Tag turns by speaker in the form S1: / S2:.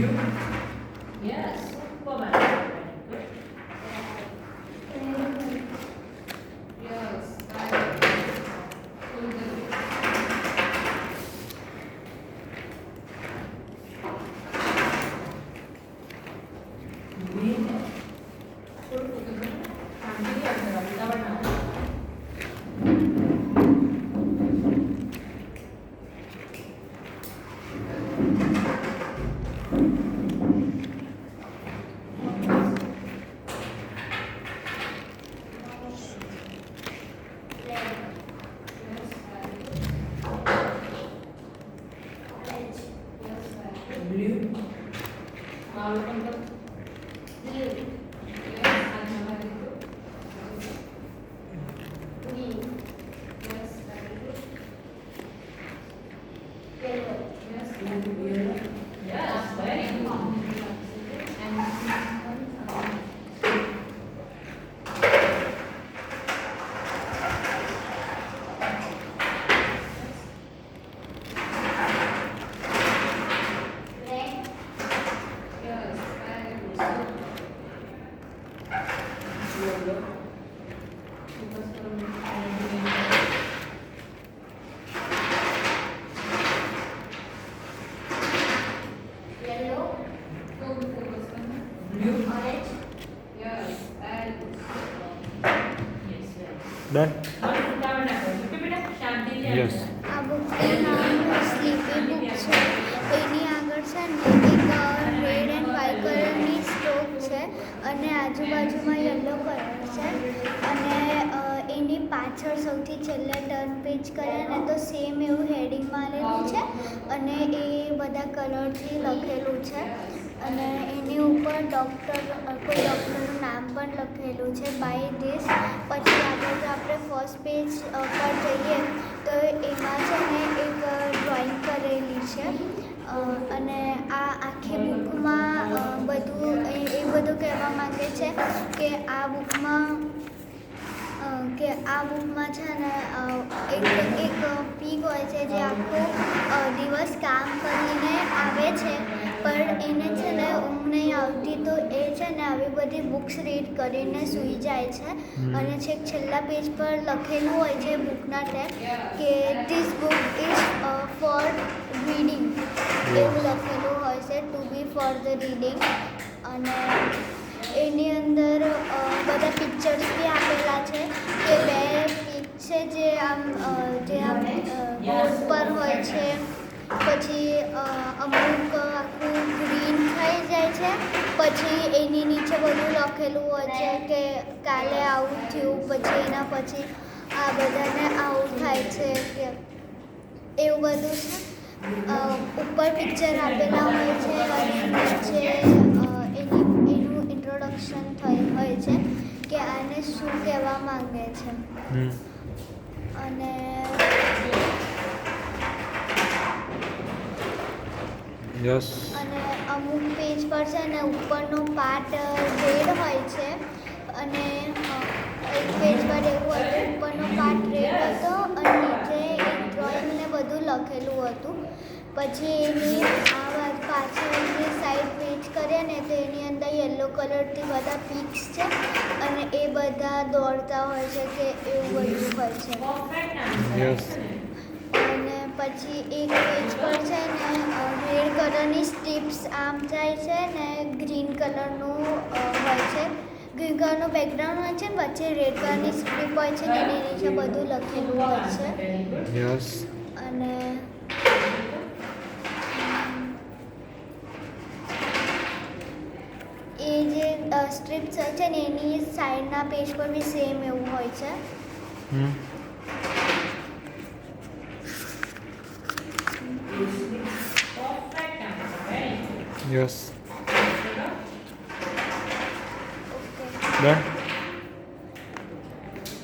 S1: Blue. Yes, Superman. Very good. Yes, green. Blue. Malu untuk blue. Yes, ada lagi itu. Green. Yes, very good. Yellow. Yes, yellow. Yes, very good. And
S2: Done. Yes.
S3: આ બુકનું નામ sleepy book છે. એની આગળ છે ને એક red and white કલરની stroke છે અને આજુબાજુમાં યલો કલર છે અને એની પાછળ સૌથી છેલ્લે ટર્ન પેજ કરીએ ને તો સેમ એવું હેડિંગ મારેલું છે અને એ બધા કલરથી લખેલું છે અને એની ઉપર કોઈ ડૉક્ટરનું નામ પણ લખેલું છે બાય ધીસ. પછી આગળ જો આપણે ફર્સ્ટ પેજ પર જઈએ તો એમાં છે ને એક ડ્રોઈંગ કરેલી છે અને આ આખી બુકમાં બધું એ બધું કહેવા માંગે છે કે આ બુકમાં છે ને એક પીગ હોય છે જે આખો દિવસ કામ કરીને આવે છે પણ એને છે ને ઊંઘ નહીં આવતી તો એ છે ને આવી બધી બુક્સ રીડ કરીને સૂઈ જાય છે અને છેક છેલ્લા પેજ પર લખેલું હોય છે બુકના ટેગ કે this book is for reading એવું લખેલું હોય છે to be for the reading. અને એની અંદર બધા પિક્ચર્સ બી આપેલા છે કે બે પીક છે જે આમ બોર્ડ પર હોય છે પછી અમુક આખું ગ્રીન થઈ જાય છે પછી એની નીચે બધું લખેલું હોય છે કે કાલે આવું થયું પછી એના પછી આ બધાને આવું થાય છે કે એવું બધું છે. ઉપર પિક્ચર આપેલા હોય છે અને નીચે એનું ઇન્ટ્રોડક્શન હોય છે કે આને શું કહેવા માંગે છે અને
S2: Yes.
S3: અને અમુક પેજ પર છે ને ઉપરનો પાર્ટ રેડ હોય છે અને એક પેજ પર એવું હતું ઉપરનો પાર્ટ રેડ હતો અને નીચે એક ડ્રોઈંગ ને બધું લખેલું હતું. પછી એની આ વાત પાછળની સાઈડ પેજ કરીએ ને તો એની અંદર યલો કલરથી બધા પિક્સ છે અને એ બધા દોડતા હોય છે કે એવું બધું હોય છે.
S2: Yes.
S3: અને પછી એક પેજ પર છે ને રેડ કલરની સ્ટ્રીપ્સ આમ જાય છે ને ગ્રીન કલરનું હોય છે. ગ્રીન કલરનું બેકગ્રાઉન્ડ હોય છે ને વચ્ચે રેડ કલરની સ્ટ્રીપ હોય છે ને એની નીચે બધું લખેલું હોય છે.
S2: Yes.
S3: અને એ જે સ્ટ્રીપ્સ હોય છે ને એની સાઈડના પેજ પર બી સેમ એવું હોય છે.
S2: Yes.
S3: Okay
S2: Done.